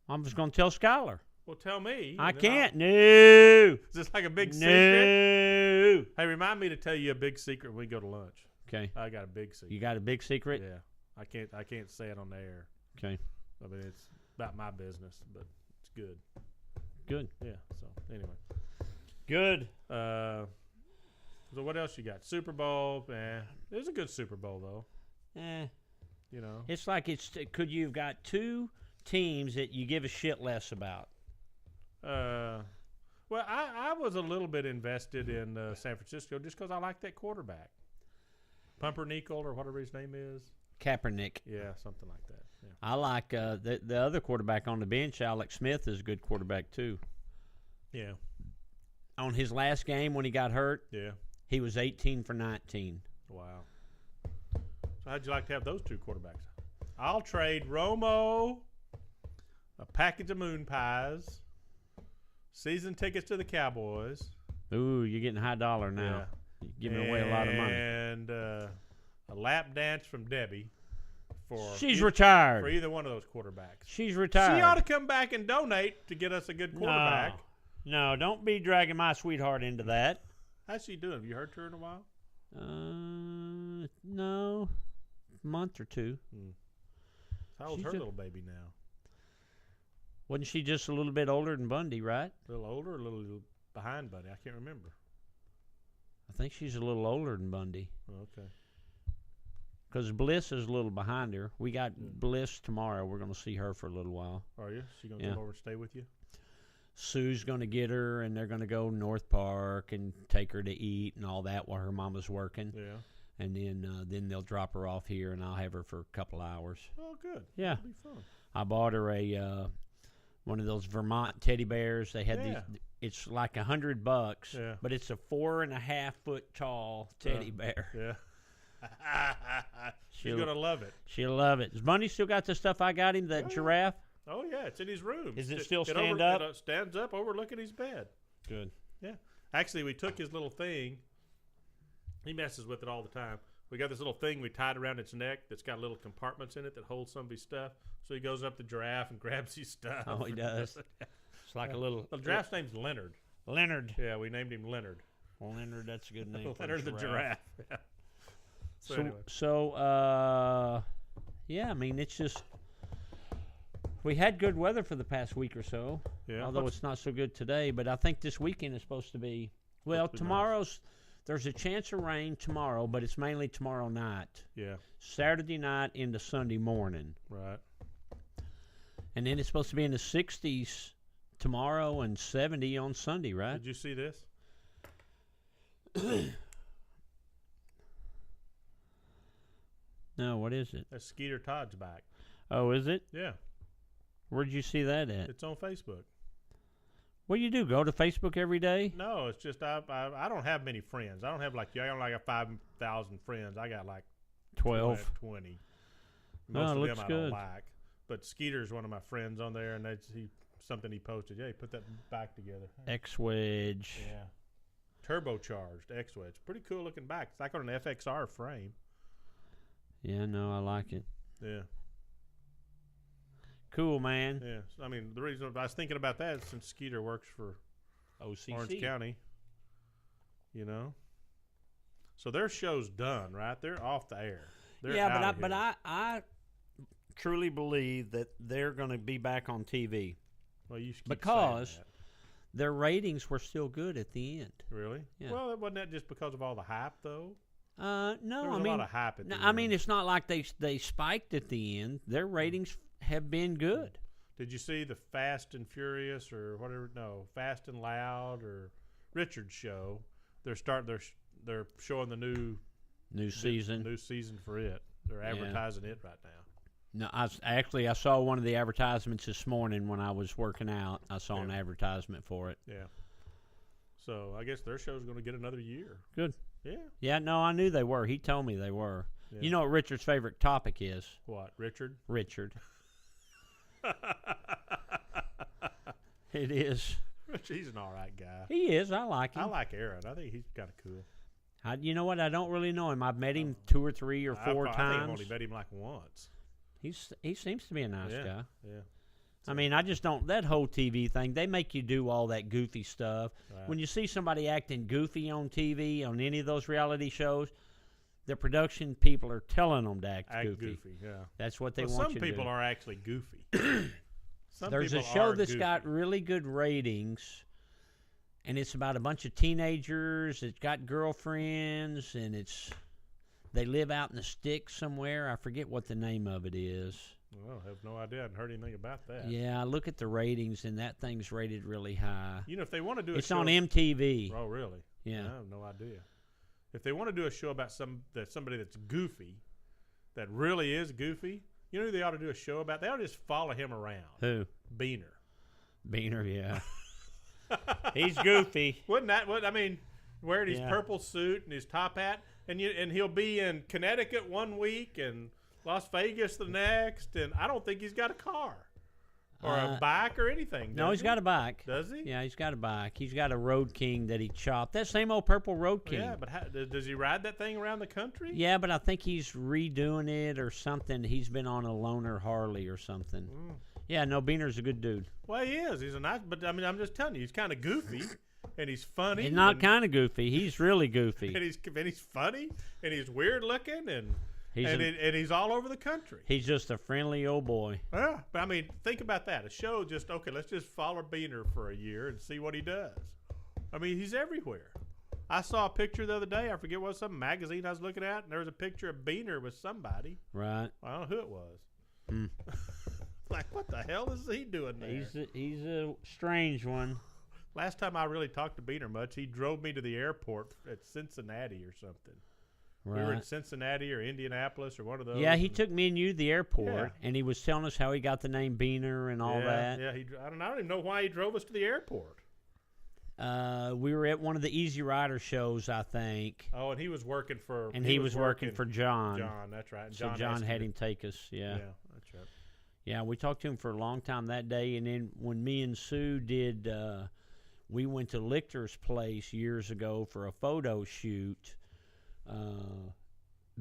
S1: I'm just going to tell Skylar.
S2: Well, tell me.
S1: I can't. No.
S2: Is this like a big secret?
S1: No.
S2: Hey, remind me to tell you a big secret when we go to lunch.
S1: Okay.
S2: I got a big secret.
S1: You got a big secret?
S2: Yeah. I can't say it on the air.
S1: Okay.
S2: I mean, it's about my business, but it's good.
S1: Good.
S2: Yeah, so anyway.
S1: Good.
S2: So what else you got? Super Bowl. It was a good Super Bowl, though. You know.
S1: It's like could you've got two teams that you give a shit less about.
S2: Well, I was a little bit invested in San Francisco just because I like that quarterback. Pumpernickel or whatever his name is.
S1: Kaepernick.
S2: Yeah, something like that. Yeah.
S1: I like the other quarterback on the bench, Alex Smith, is a good quarterback too.
S2: Yeah.
S1: On his last game when he got hurt, he was 18 for 19.
S2: Wow. So how'd you like to have those two quarterbacks? I'll trade Romo, a package of moon pies, season tickets to the Cowboys.
S1: Ooh, you're getting high dollar now.
S2: Yeah.
S1: You're giving away a lot of money.
S2: And a lap dance from Debbie.
S1: She's retired.
S2: For either one of those quarterbacks.
S1: She's retired.
S2: She ought to come back and donate to get us a good quarterback.
S1: No, don't be dragging my sweetheart into that.
S2: How's she doing? Have you heard her in a while?
S1: No. Month or two.
S2: How old's her little baby now?
S1: Wasn't she just a little bit older than Bundy, right?
S2: A little older or a little behind Bundy? I can't remember.
S1: I think she's a little older than Bundy.
S2: Oh, okay.
S1: Because Bliss is a little behind her. We got Bliss tomorrow. We're going to see her for a little while.
S2: Are you? She going to come over and stay with you?
S1: Sue's going to get her, and they're going to go North Park and take her to eat and all that while her mama's working.
S2: Yeah.
S1: And then they'll drop her off here, and I'll have her for a couple hours.
S2: Oh, good.
S1: Yeah.
S2: That'll be fun.
S1: I bought her a one of those Vermont teddy bears. They had these. It's like $100, but it's a 4.5 foot tall teddy bear.
S2: Yeah. She's gonna love it.
S1: She'll love it. Does Bundy still got the stuff I got him? That giraffe?
S2: Oh yeah, it's in his room.
S1: Is it still stand up?
S2: It stands up overlooking his bed.
S1: Good.
S2: Yeah. Actually, we took his little thing. He messes with it all the time. We got this little thing we tied around its neck that's got little compartments in it that hold some of his stuff. So he goes up the giraffe and grabs his stuff.
S1: Oh, he does. It's like a little.
S2: The giraffe's name's Leonard.
S1: Leonard.
S2: Yeah, we named him Leonard.
S1: Well, Leonard, that's a good name.
S2: Leonard the giraffe. Yeah. So anyway.
S1: Yeah, I mean, it's just. We had good weather for the past week or so.
S2: Yeah.
S1: Although it's not so good today, but I think this weekend is supposed to be. Well, tomorrow's. Nice. There's a chance of rain tomorrow, but it's mainly tomorrow night.
S2: Yeah.
S1: Saturday night into Sunday morning.
S2: Right.
S1: And then it's supposed to be in the 60s tomorrow and 70 on Sunday, right?
S2: Did you see this?
S1: No, what is it?
S2: That's Skeeter Todd's back.
S1: Oh, is it?
S2: Yeah.
S1: Where'd you see that at?
S2: It's on Facebook.
S1: What do you do? Go to Facebook every day?
S2: No, it's just I don't have many friends. I don't have like you. I don't got 5,000 friends. I got like
S1: 12,
S2: 20. Most of them I
S1: good.
S2: don't like. But Skeeter's one of my friends on there, and that's something he posted. Yeah, he put that back together.
S1: X-Wedge.
S2: Yeah. Turbocharged X-Wedge. Pretty cool looking back. It's like on an FXR frame.
S1: Yeah, no, I like it.
S2: Yeah.
S1: Cool, man.
S2: Yeah. I mean, the reason I was thinking about that is since Skeeter works for
S1: OCC.
S2: Orange County, you know. So their show's done, right? They're off the air. They're
S1: but I truly believe that they're going to be back on TV.
S2: Well, you keep
S1: because
S2: saying that.
S1: Their ratings were still good at the end.
S2: Really?
S1: Yeah.
S2: Well, wasn't that just because of all the hype, though?
S1: No,
S2: there was a lot of hype at the end.
S1: I mean, it's not like they spiked at the end. Their ratings have been good.
S2: Did you see the Fast and Furious or whatever? No, Fast and Loud or Richard's show? They're showing the new
S1: season.
S2: New season for it. They're advertising it right now.
S1: No, I saw one of the advertisements this morning when I was working out. I saw an advertisement for it.
S2: Yeah. So I guess their show's going to get another year.
S1: Good.
S2: Yeah.
S1: Yeah, no, I knew they were. He told me they were.
S2: Yeah.
S1: You know what Richard's favorite topic is?
S2: What, Richard?
S1: Richard. It is.
S2: He's an all right guy.
S1: He is. I like him.
S2: I like Aaron. I think he's kind of cool.
S1: You know what? I don't really know him. I've met him 2 or 3 or 4 times.
S2: I think I've only met him like once.
S1: He seems to be a nice guy.
S2: Yeah.
S1: I mean, I just don't. That whole TV thing, they make you do all that goofy stuff.
S2: Right.
S1: When you see somebody acting goofy on TV, on any of those reality shows, the production people are telling them to act goofy.
S2: Yeah.
S1: That's what they want you to do.
S2: Some people are actually goofy.
S1: There's a show that's got really good ratings, and it's about a bunch of teenagers. It's got girlfriends, and they live out in the sticks somewhere. I forget what the name of it is.
S2: Well, I have no idea. I hadn't heard anything about that.
S1: Yeah, I look at the ratings, and that thing's rated really high.
S2: You know, if they want to do
S1: it's
S2: a show...
S1: on MTV.
S2: Oh, really?
S1: Yeah.
S2: I have no idea. If they want to do a show about somebody that's goofy, that really is goofy, you know who they ought to do a show about? They ought to just follow him around.
S1: Who?
S2: Beaner.
S1: Beaner, yeah. He's goofy.
S2: Wouldn't that? I mean, wearing his purple suit and his top hat, and he'll be in Connecticut one week and Las Vegas the next, and I don't think he's got a car or a bike or anything.
S1: No, he's got a bike.
S2: Does he?
S1: Yeah, he's got a bike. He's got a Road King that he chopped. That same old purple Road King.
S2: Yeah, but does he ride that thing around the country?
S1: Yeah, but I think he's redoing it or something. He's been on a loaner Harley or something.
S2: Mm.
S1: Yeah, no, Beaner's a good dude.
S2: Well, he is. He's a nice, but I mean, I'm just telling you, he's kind of goofy, and he's funny.
S1: He's not kind of goofy. He's really goofy.
S2: And he's funny, and he's weird looking, and he's all over the country.
S1: He's just a friendly old boy.
S2: Yeah, but I mean, think about that. A show just, okay, let's just follow Beaner for a year and see what he does. I mean, he's everywhere. I saw a picture the other day. I forget what, some magazine I was looking at, and there was a picture of Beaner with somebody.
S1: Right.
S2: I don't know who it was.
S1: Hmm.
S2: Like, what the hell is he doing there?
S1: He's a strange one.
S2: Last time I really talked to Beaner much, he drove me to the airport at Cincinnati or something.
S1: Right.
S2: We were in Cincinnati or Indianapolis or one of those.
S1: Yeah, he took me and you to the airport, and he was telling us how he got the name Beaner and all that.
S2: Yeah, I don't even know why he drove us to the airport.
S1: We were at one of the Easy Rider shows, I think.
S2: Oh, and he was working for...
S1: And he was working for John.
S2: John, that's right. And
S1: so John had him take us, yeah.
S2: Yeah, that's right.
S1: Yeah, we talked to him for a long time that day, and then when me and Sue did... we went to Lichter's place years ago for a photo shoot.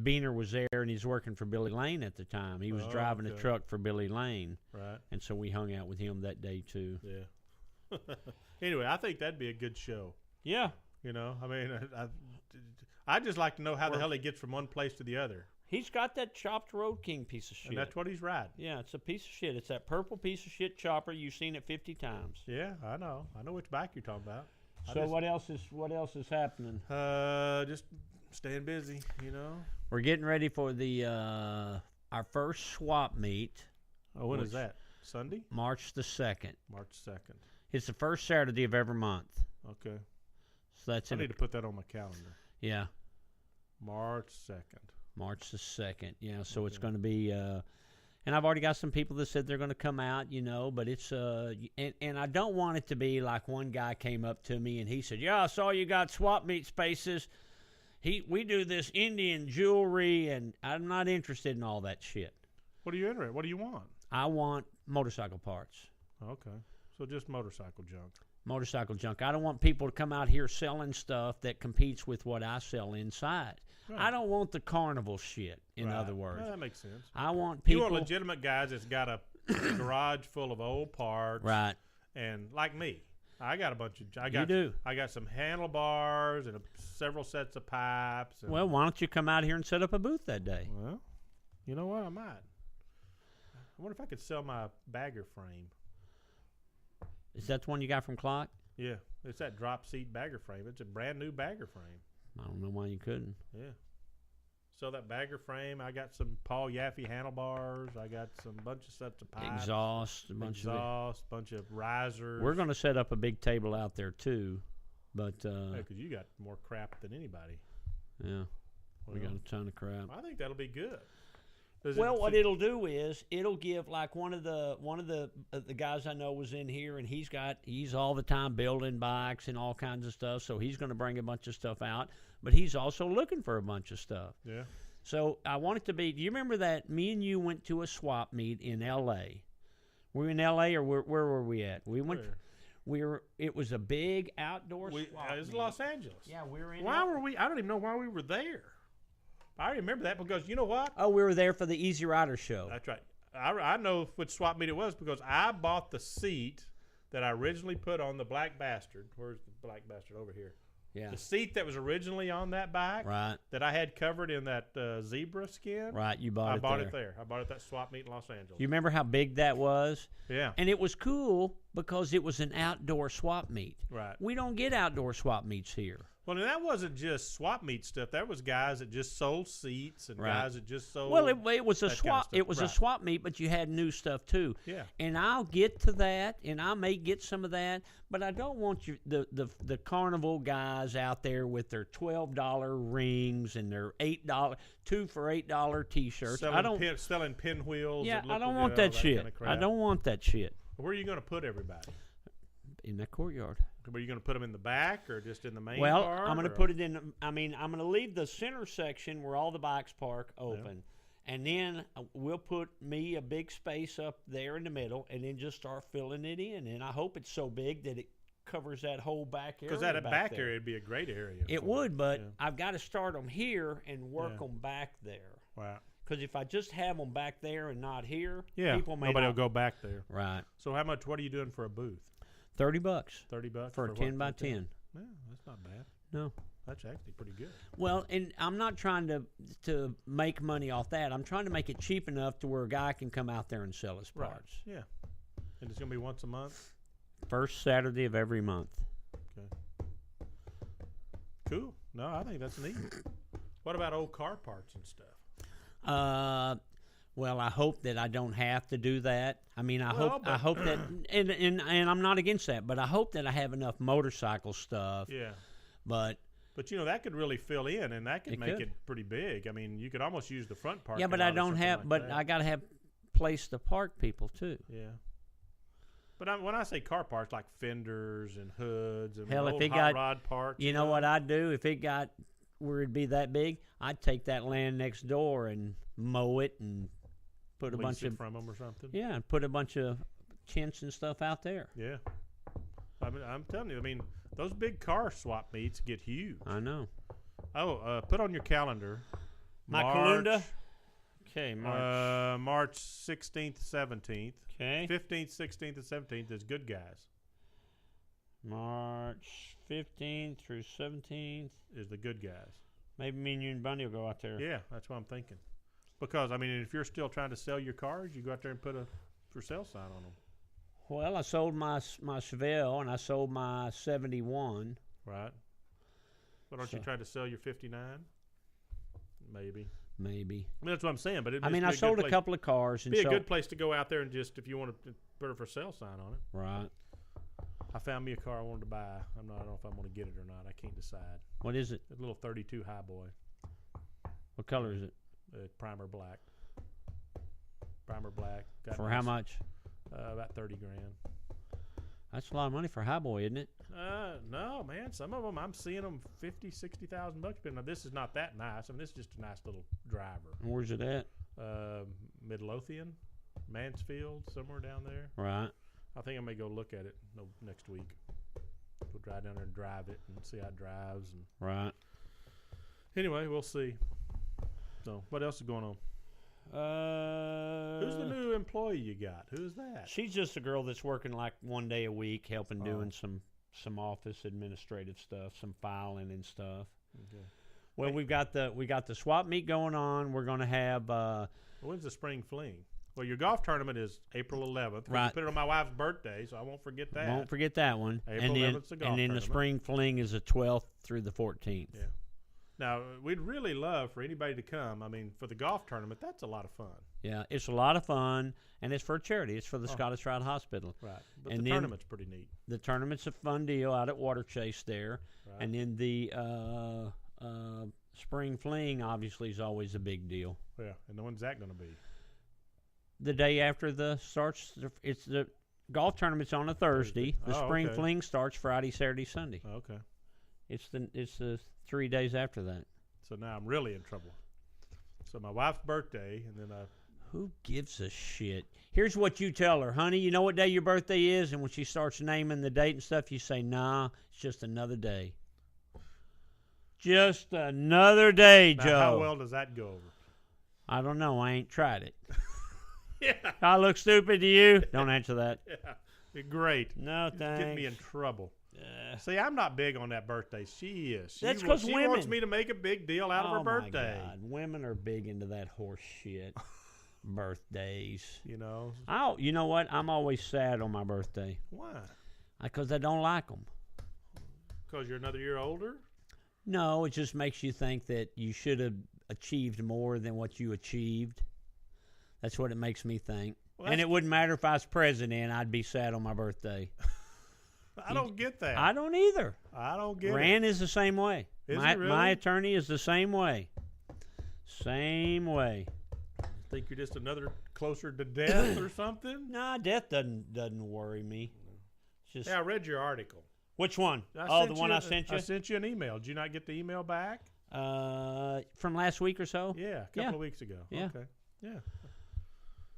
S1: Beaner was there, and he's working for Billy Lane at the time. He was driving a truck for Billy Lane.
S2: Right.
S1: And so we hung out with him that day, too.
S2: Yeah. Anyway, I think that'd be a good show.
S1: Yeah.
S2: You know, I mean, I'd just like to know how the hell he gets from one place to the other.
S1: He's got that chopped Road King piece of shit.
S2: And that's what he's riding.
S1: Yeah, it's a piece of shit. It's that purple piece of shit chopper. You've seen it 50 times.
S2: Yeah, I know. I know which bike you're talking about.
S1: So what else is happening?
S2: Just staying busy, you know.
S1: We're getting ready for the our first swap meet.
S2: Oh, when is that? Sunday?
S1: March the 2nd.
S2: March 2nd.
S1: It's the first Saturday of every month.
S2: Okay.
S1: So that's
S2: I need to put that on my calendar.
S1: Yeah.
S2: March 2nd.
S1: March the 2nd. Yeah, so it's going to be and I've already got some people that said they're going to come out, you know, but it's and I don't want it to be like one guy came up to me and he said, "Yeah, I saw you got swap meet spaces. We do this Indian jewelry, and I'm not interested in all that shit."
S2: What are you interested in? What do you want?
S1: I want motorcycle parts.
S2: Okay. So just motorcycle junk.
S1: Motorcycle junk. I don't want people to come out here selling stuff that competes with what I sell inside. Right. I don't want the carnival shit, in other words.
S2: Yeah, that makes sense.
S1: I want people...
S2: You want legitimate guys that's got a garage full of old parts.
S1: Right.
S2: And like me, I got a bunch of...
S1: You do.
S2: I got some handlebars and several sets of pipes. And,
S1: well, why don't you come out here and set up a booth that day?
S2: Well, you know what? I might. I wonder if I could sell my bagger frame.
S1: Is that the one you got from Clock?
S2: Yeah. It's that drop seat bagger frame. It's a brand new bagger frame.
S1: I don't know why you couldn't.
S2: Yeah. So that bagger frame, I got some Paul Yaffe handlebars. I got some bunch of sets of pipes.
S1: Exhaust, a bunch
S2: of risers.
S1: We're going to set up a big table out there too, but
S2: because you got more crap than anybody.
S1: Yeah, we got a ton of crap.
S2: I think that'll be good.
S1: Well, what it'll do is it'll give like one of the guys I know was in here, and he's all the time building bikes and all kinds of stuff. So he's going to bring a bunch of stuff out, but he's also looking for a bunch of stuff.
S2: Yeah.
S1: So I want it to be. Do you remember that me and you went to a swap meet in L.A.? Were we in L.A. or where were we at? We went. It was a big outdoor swap
S2: It was
S1: meet.
S2: Los Angeles.
S1: Yeah, we were in.
S2: Why were we? I don't even know why we were there. I remember that because you know what?
S1: Oh, we were there for the Easy Rider show.
S2: That's right. I know which swap meet it was because I bought the seat that I originally put on the Black Bastard. Where's the Black Bastard? Over here.
S1: Yeah.
S2: The seat that was originally on that bike,
S1: Right.
S2: that I had covered in that zebra skin.
S1: Right, you bought
S2: I
S1: it
S2: bought
S1: there.
S2: it there. I bought it at that swap meet in Los Angeles.
S1: You remember how big that was?
S2: Yeah.
S1: And it was cool because it was an outdoor swap meet.
S2: Right.
S1: We don't get outdoor swap meets here.
S2: Well, and that wasn't just swap meet stuff. That was guys that just sold seats and
S1: Right.
S2: guys that just sold.
S1: Well, it was a
S2: that kind of
S1: swap.
S2: stuff.
S1: It was a
S2: Right.
S1: swap meet, but you had new stuff too.
S2: Yeah.
S1: And I'll get to that, and I may get some of that, but I don't want the carnival guys out there with their $12 rings and their $2 for $8 T-shirts. I don't.
S2: Selling pinwheels.
S1: Yeah,
S2: that
S1: I
S2: look
S1: don't
S2: good,
S1: want
S2: all
S1: that shit.
S2: kind of crap.
S1: I don't want that shit
S2: Where are you going to put everybody?
S1: in that courtyard.
S2: Were you going to put them in the back or just in the main
S1: Well,
S2: part?
S1: I'm going to put it in. I'm going to leave the center section where all the bikes park open, and then we'll put me a big space up there in the middle, and then just start filling it in. And I hope it's so big that it covers that whole back area.
S2: Because that back
S1: there.
S2: area would be a great area.
S1: It
S2: for
S1: would, but
S2: Yeah.
S1: I've got to start them here and work
S2: Yeah.
S1: them back there.
S2: Wow.
S1: Because if I just have them back there and not here,
S2: Yeah.
S1: people may
S2: Nobody
S1: not.
S2: will go back there.
S1: Right.
S2: So what are you doing for a booth?
S1: $30
S2: $30
S1: for a
S2: what?
S1: 10 by 10.
S2: Yeah, that's not bad.
S1: No.
S2: That's actually pretty good.
S1: Well, and I'm not trying to make money off that. I'm trying to make it cheap enough to where a guy can come out there and sell his parts.
S2: Right. Yeah. And it's going to be once a month?
S1: First Saturday of every month.
S2: Okay. Cool. No, I think that's neat. What about old car parts and stuff?
S1: Well, I hope that I don't have to do that. I mean, I
S2: Well,
S1: hope that, and I'm not against that, but I hope that I have enough motorcycle stuff.
S2: Yeah.
S1: But
S2: you know, that could really fill in, and that could
S1: It
S2: make
S1: could.
S2: it pretty big. I mean, you could almost use the front parking
S1: yeah, but
S2: lot
S1: I
S2: or
S1: don't
S2: something
S1: have.
S2: like
S1: But
S2: that.
S1: I got to have place to park people too.
S2: Yeah. But when I say car parts, like fenders and hoods and
S1: Hell, if
S2: old
S1: it
S2: hot
S1: got-
S2: rod parts.
S1: You know what I'd do if it got where it'd be that big? I'd take that land next door and mow it and put a
S2: Lease
S1: bunch
S2: it
S1: of
S2: from them or something.
S1: yeah, and put a bunch of tents and stuff out there.
S2: Yeah. I mean, I'm telling you. I mean, those big car swap meets get huge.
S1: I know.
S2: Oh, put on your calendar.
S1: My
S2: March,
S1: calendar? Okay, March.
S2: March 16th, 17th.
S1: Okay.
S2: 15th, 16th, and 17th is Good Guys.
S1: March 15th through 17th.
S2: Is the Good Guys.
S1: Maybe me and you and Bundy will go out there.
S2: Yeah, that's what I'm thinking. Because, I mean, if you're still trying to sell your cars, you go out there and put a for sale sign on them.
S1: Well, I sold my Chevelle and I sold my 71.
S2: Right. Why don't you try to sell your 59? Maybe.
S1: Maybe.
S2: I mean, that's what I'm saying. But
S1: I mean, I sold a couple of cars. And
S2: Be a
S1: so,
S2: good place to go out there and just, if you want to put a for sale sign on it.
S1: Right.
S2: I found me a car I wanted to buy. I don't know if I'm going to get it or not. I can't decide.
S1: What is it?
S2: A little 32 Highboy.
S1: What color is it?
S2: Primer black. Primer black. Got
S1: For how much?
S2: About 30 grand.
S1: That's a lot of money for Highboy, isn't it?
S2: No, man. Some of them, I'm seeing them $50,000-$60,000. But now this is not that nice. I mean, this is just a nice little driver.
S1: And where's it at?
S2: Midlothian, Mansfield, somewhere down there.
S1: Right.
S2: I think I may go look at it next week. Go drive down there and drive it and see how it drives. And
S1: Right.
S2: anyway, we'll see. So, what else is going on? Who's the new employee you got? Who's that?
S1: She's just a girl that's working like one day a week, helping doing some office administrative stuff, some filing and stuff.
S2: Okay.
S1: Well, we got the swap meet going on. We're going to have
S2: When's the spring fling? Well, your golf tournament is April 11th.
S1: Right.
S2: You put it on my wife's birthday, so I won't forget that.
S1: won't forget that one.
S2: April 11th 's the golf
S1: and then the
S2: tournament.
S1: spring fling is the 12th through the 14th.
S2: Yeah. Now, we'd really love for anybody to come. I mean, for the golf tournament, that's a lot of fun.
S1: Yeah, it's a lot of fun, and it's for charity. It's for the Scottish Rite Hospital.
S2: Right. But
S1: And
S2: the
S1: then-
S2: tournament's pretty neat.
S1: The tournament's a fun deal out at Water Chase there,
S2: Right.
S1: and then the spring fling obviously is always a big deal.
S2: Yeah, and when's that going to be?
S1: The day after the starts, it's the golf tournament's on a Thursday. The spring
S2: okay.
S1: fling starts Friday, Saturday, Sunday.
S2: Okay.
S1: It's the 3 days after that.
S2: So now I'm really in trouble. So my wife's birthday, and then
S1: Who gives a shit? Here's what you tell her, honey. You know what day your birthday is? And when she starts naming the date and stuff, you say, nah, it's just another day. Just another day,
S2: now
S1: Joe.
S2: how well does that go over?
S1: I don't know. I ain't tried it.
S2: Yeah.
S1: I look stupid to you? Don't answer that.
S2: Yeah. Great.
S1: No,
S2: It's
S1: thanks.
S2: getting me in trouble. See, I'm not big on that birthday. She is.
S1: That's 'cause
S2: she
S1: women.
S2: wants me to make a big deal out of her birthday.
S1: My God. Women are big into that horse shit. Birthdays.
S2: You know.
S1: You know what? I'm always sad on my birthday
S2: Why?
S1: because I don't like them.
S2: Because you're another year older?
S1: No, it just makes you think that you should have achieved more than what you achieved. That's what it makes me think.
S2: Well,
S1: and it wouldn't matter if I was president, I'd be sad on my birthday.
S2: I don't get that.
S1: I don't either.
S2: I don't get it.
S1: Rand is the same way.
S2: Is
S1: my,
S2: he really?
S1: my attorney is the same way. Same way.
S2: Think you're just another closer to death or something?
S1: Nah, death doesn't worry me. It's just
S2: Yeah, I read your article.
S1: which one?
S2: I
S1: The
S2: sent
S1: one
S2: you-
S1: I sent you?
S2: I sent you an email. Did you not get the email back?
S1: From last week or so?
S2: Yeah, a couple of weeks ago.
S1: Yeah.
S2: Okay. Yeah.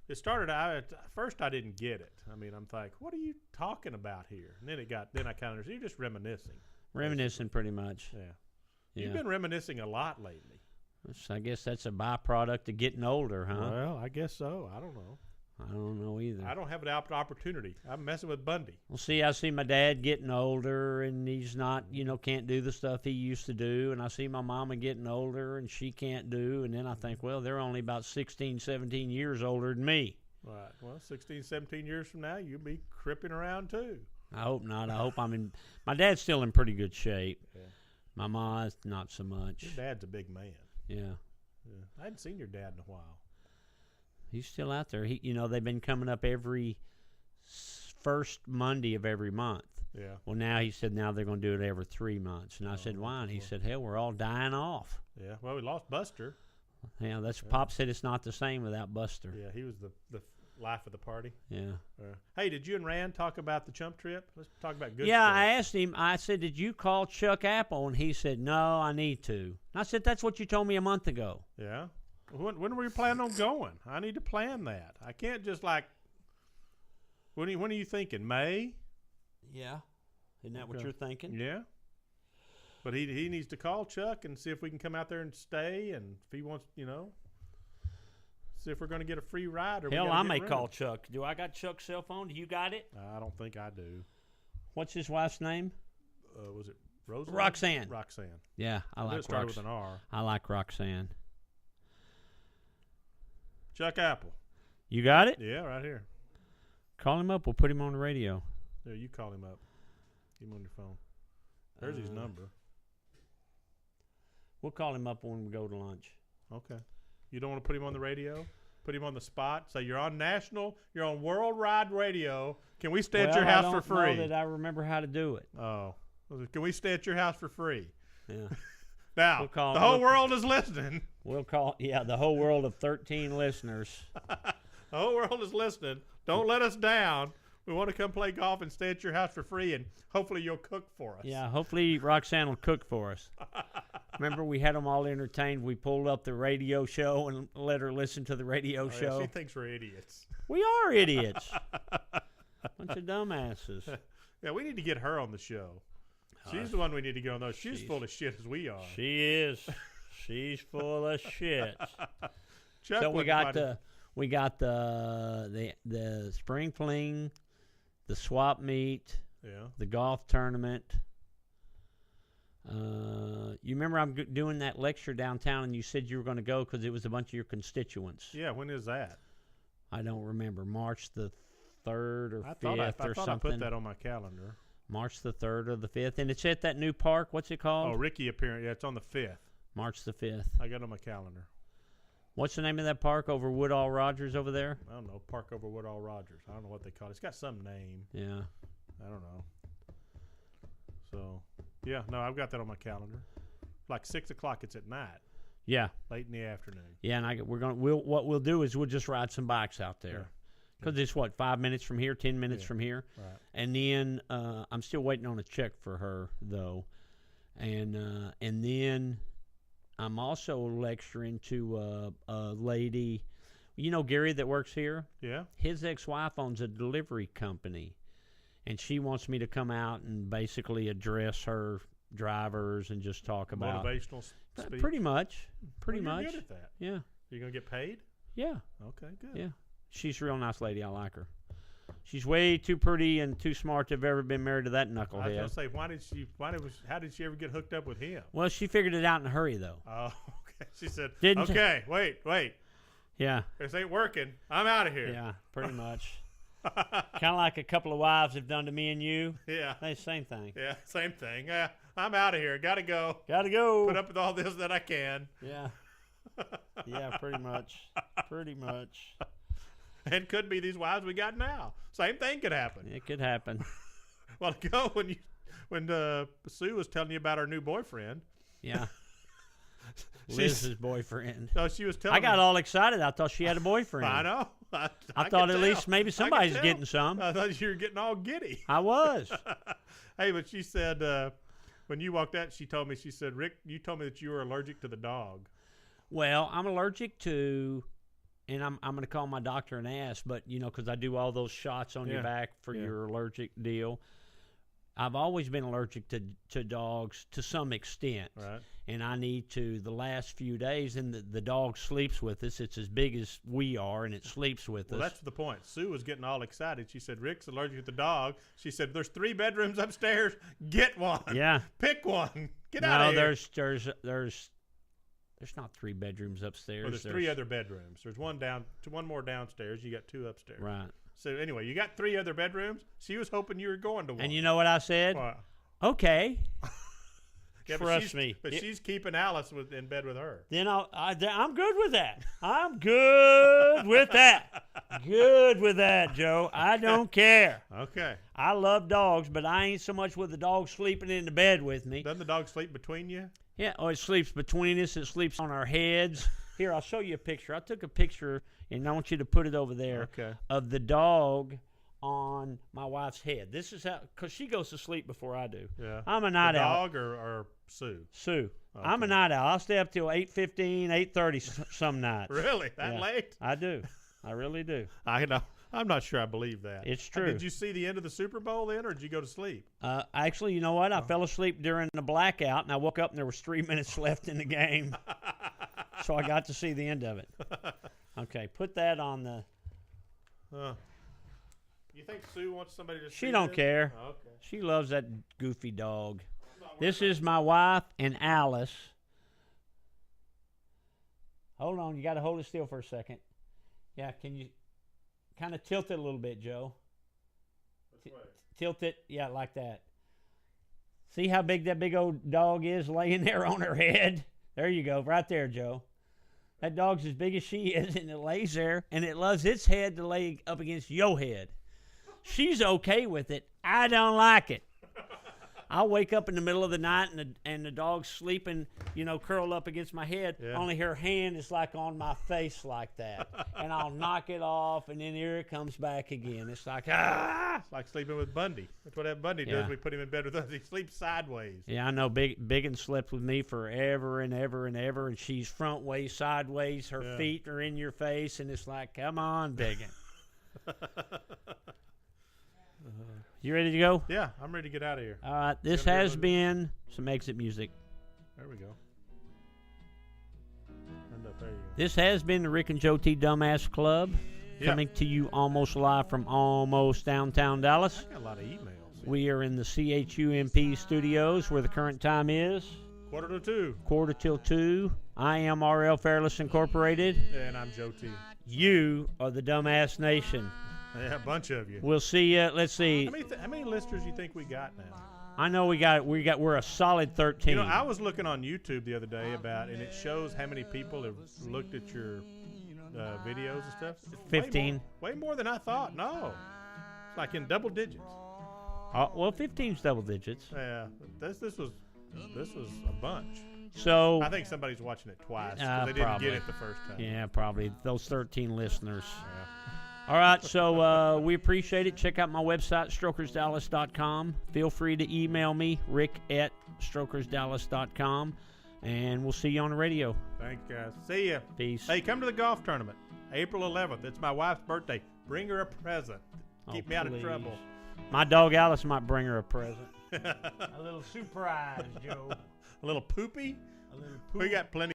S2: It started out at first I didn't get it. I mean, I'm like, what are you talking about here? And then I kind of you're just reminiscing.
S1: Reminiscing pretty much.
S2: Yeah.
S1: Yeah.
S2: You've been reminiscing a lot lately.
S1: I guess that's a byproduct of getting older, huh?
S2: Well, I guess so. I don't know.
S1: I don't know either.
S2: I don't have an opportunity. I'm messing with Bundy.
S1: Well, see, I see my dad getting older, and he's not, can't do the stuff he used to do. And I see my mama getting older, and she can't do. And then I think, well, they're only about 16, 17 years older than me.
S2: Right. Well, 16, 17 years from now, you'll be cripping around too.
S1: I hope not. I hope my dad's still in pretty good shape.
S2: Yeah.
S1: My ma's not so much.
S2: Your dad's a big man.
S1: Yeah.
S2: Yeah. I hadn't seen your dad in a while.
S1: He's still out there. They've been coming up every first Monday of every month.
S2: Yeah.
S1: Well, now he said now they're going to do it every 3 months. And I said, why? And he said, hell, we're all dying off.
S2: Yeah. Well, we lost Buster.
S1: Yeah, Pop said it's not the same without Buster.
S2: Yeah, he was the life of the party.
S1: Yeah.
S2: Hey, did you and Rand talk about the chump trip? Let's talk about good
S1: Yeah,
S2: stuff.
S1: I asked him. I said, did you call Chuck Apple? And he said, no, I need to. And I said, that's what you told me a month ago.
S2: Yeah. When were you planning on going? I need to plan that. I can't just when are you thinking? May?
S1: Yeah. Isn't that what you're thinking?
S2: Yeah. But he needs to call Chuck and see if we can come out there and stay, and if he wants, see if we're going to get a free ride. Or
S1: Hell, I may call Chuck. Do I got Chuck's cell phone? Do you got it?
S2: I don't think I do.
S1: What's his wife's name?
S2: Was it Rosemary?
S1: Roxanne.
S2: Roxanne.
S1: Yeah, I like
S2: It started with
S1: Roxanne.
S2: an R.
S1: I like Roxanne.
S2: Chuck Apple.
S1: You got it?
S2: Yeah, right here.
S1: Call him up. We'll put him on the radio.
S2: There, you call him up. Get him on your phone. There's his number.
S1: We'll call him up when we go to lunch.
S2: Okay. You don't want to put him on the radio? Put him on the spot? Say, you're on worldwide radio. Can we stay at your house for free?
S1: I don't know that I remember how to do it.
S2: Oh. Can we stay at your house for free?
S1: Yeah.
S2: Now, the whole world is listening.
S1: We'll call, the whole world of 13 listeners.
S2: The whole world is listening. Don't let us down. We want to come play golf and stay at your house for free, and hopefully you'll cook for us.
S1: Yeah, hopefully Roxanne will cook for us. Remember, we had them all entertained. We pulled up the radio show and let her listen to the radio show.
S2: Yeah, she thinks we're idiots.
S1: We are idiots. Bunch of dumbasses.
S2: Yeah, we need to get her on the show. She's the one we need to get on those. She's full of shit as we are.
S1: She is. She's full of shit.
S2: Chuck,
S1: so we got the spring fling, the swap meet, the golf tournament. You remember I'm doing that lecture downtown, and you said you were going to go because it was a bunch of your constituents.
S2: Yeah, when is that?
S1: I don't remember. March the 3rd or 5th
S2: I
S1: or
S2: thought
S1: something.
S2: I put that on my calendar.
S1: March the 3rd or the 5th. And it's at that new park. What's it called?
S2: Oh, Ricky appearance. Yeah, it's on the 5th.
S1: March the 5th.
S2: I got it on my calendar.
S1: What's the name of that park over Woodall Rogers over there?
S2: I don't know. Park over Woodall Rogers. I don't know what they call it. It's got some name.
S1: Yeah.
S2: I don't know. So, yeah, no, I've got that on my calendar. like 6 o'clock. It's at night,
S1: Yeah.
S2: late in the afternoon.
S1: Yeah, and what we'll do is we'll just ride some bikes out there. Because it's, 5 minutes from here, 10 minutes from here.
S2: Right.
S1: And then I'm still waiting on a check for her, though. And then I'm also lecturing to a lady, Gary that works here?
S2: Yeah.
S1: His ex-wife owns a delivery company. And she wants me to come out and basically address her drivers and just talk about
S2: motivational speech.
S1: Pretty much.
S2: You're good at that.
S1: Yeah.
S2: You gonna get paid?
S1: Yeah.
S2: Okay, good.
S1: Yeah. She's a real nice lady. I like her. She's way too pretty and too smart to have ever been married to that knucklehead.
S2: I was gonna say, how did she ever get hooked up with him?
S1: Well, she figured it out in a hurry, though.
S2: Oh, okay. She said,
S1: Didn't
S2: okay, wait.
S1: Yeah.
S2: This ain't working. I'm out of here.
S1: Yeah, pretty much. Kind of like a couple of wives have done to me and you.
S2: Yeah.
S1: They same thing.
S2: Yeah, same thing. I'm out of here. Gotta go.
S1: Gotta go.
S2: Put up with all this that I can.
S1: Yeah. Yeah, pretty much. Pretty much.
S2: And could be these wives we got now. Same thing could happen.
S1: It could happen.
S2: Well, ago when Sue was telling you about her new boyfriend.
S1: Yeah. Liz's boyfriend.
S2: No, she was telling
S1: I got
S2: me.
S1: all excited. I thought she had a boyfriend.
S2: I know.
S1: I thought at least maybe somebody's
S2: could tell.
S1: getting some.
S2: I thought you were getting all giddy.
S1: I was.
S2: Hey, but she said when you walked out, she said, Rick, you told me that you were allergic to the dog.
S1: Well, I'm allergic to, and I'm going to call my doctor and ask, but, because I do all those shots on your back for your allergic deal. I've always been allergic to dogs to some extent.
S2: Right.
S1: And I need to, the last few days, and the dog sleeps with us. It's as big as we are, and it sleeps with us.
S2: Well, that's the point. Sue was getting all excited. She said, Rick's allergic to the dog. She said, there's 3 bedrooms upstairs. Get one.
S1: Yeah.
S2: Pick one. Get out of here.
S1: There's not 3 bedrooms upstairs.
S2: Well, there's 3 other bedrooms. There's one more downstairs. You got 2 upstairs.
S1: Right.
S2: So anyway, you got 3 other bedrooms. She was hoping you were going to one.
S1: And you know what I said?
S2: What?
S1: Okay.
S2: Yeah,
S1: Trust me.
S2: But she's keeping Alice in bed with her.
S1: Then I'm good with that. I'm good with that. Good with that, Joe. I don't care.
S2: Okay.
S1: I love dogs, but I ain't so much with the dog sleeping in the bed with me.
S2: Doesn't the dog sleep between you?
S1: Yeah, it sleeps between us. It sleeps on our heads. Here, I'll show you a picture. I took a picture, and I want you to put it over there, of the dog on my wife's head. This is how, because she goes to sleep before I do.
S2: Yeah.
S1: I'm a night owl.
S2: Dog or Sue?
S1: Sue.
S2: Okay.
S1: I'm a night owl. I'll stay up till 8:15, 8:30 some nights.
S2: Really? That late?
S1: I do. I really do.
S2: I know. I'm not sure I believe that.
S1: It's true.
S2: Did you see the end of the Super Bowl then, or did you go to sleep?
S1: Actually, you know what? I fell asleep during the blackout, and I woke up, and there was 3 minutes left in the game. So I got to see the end of it. Okay, put that on the...
S2: You think Sue wants somebody to see
S1: She don't
S2: this?
S1: care.
S2: Okay.
S1: She loves that goofy dog. This is my wife and Alice. Hold on. You got to hold it still for a second. Yeah, can you kind of tilt it a little bit, Joe?
S2: Which way?
S1: Tilt it, yeah, like that. See how big that big old dog is laying there on her head? There you go, right there, Joe. That dog's as big as she is, and it lays there, and it loves its head to lay up against your head. She's okay with it. I don't like it. I'll wake up in the middle of the night, and the dog's sleeping, curled up against my head.
S2: Yeah.
S1: Only her hand is like on my face like that. And I'll knock it off, and then here it comes back again. It's like, ah!
S2: It's like sleeping with Bundy. That's what that Bundy does. We put him in bed with us. He sleeps sideways.
S1: Yeah, I know. Biggin slept with me forever and ever and ever, and she's front ways, sideways. Her feet are in your face, and it's like, come on, Biggin. You ready to go?
S2: Yeah, I'm ready to get out of here.
S1: All right, this has been some exit music.
S2: There we go. There you go.
S1: This has been the Rick and JoeT Dumbass Club, coming to you almost live from almost downtown Dallas.
S2: I got a lot of emails.
S1: We are in the CHUMP studios, where the current time is
S2: 1:45.
S1: 1:45. I am RL Fairless Incorporated.
S2: And I'm JoeT.
S1: You are the Dumbass Nation.
S2: Yeah, a bunch of you.
S1: We'll see you. Let's see.
S2: How many listeners do you think we got now?
S1: I know we're a solid 13.
S2: I was looking on YouTube the other day and it shows how many people have looked at your videos and stuff.
S1: 15.
S2: Way more than I thought. No, it's like in double digits.
S1: Well, 15's double digits.
S2: Yeah, this was a bunch.
S1: So
S2: I think somebody's watching it twice
S1: Uh,
S2: because they didn't
S1: probably.
S2: get it the first time.
S1: yeah, probably those 13 listeners.
S2: Yeah.
S1: All right, so we appreciate it. Check out my website, strokersdallas.com. Feel free to email me, rick@strokersdallas.com, and we'll see you on the radio.
S2: Thanks, guys. See ya.
S1: Peace.
S2: Hey, come to the golf tournament, April 11th. It's my wife's birthday. Bring her a present. Keep me out of
S1: please.
S2: trouble.
S1: My dog Alice might bring her a present. A little surprise, Joe.
S2: A little poopy?
S1: A little
S2: We got plenty.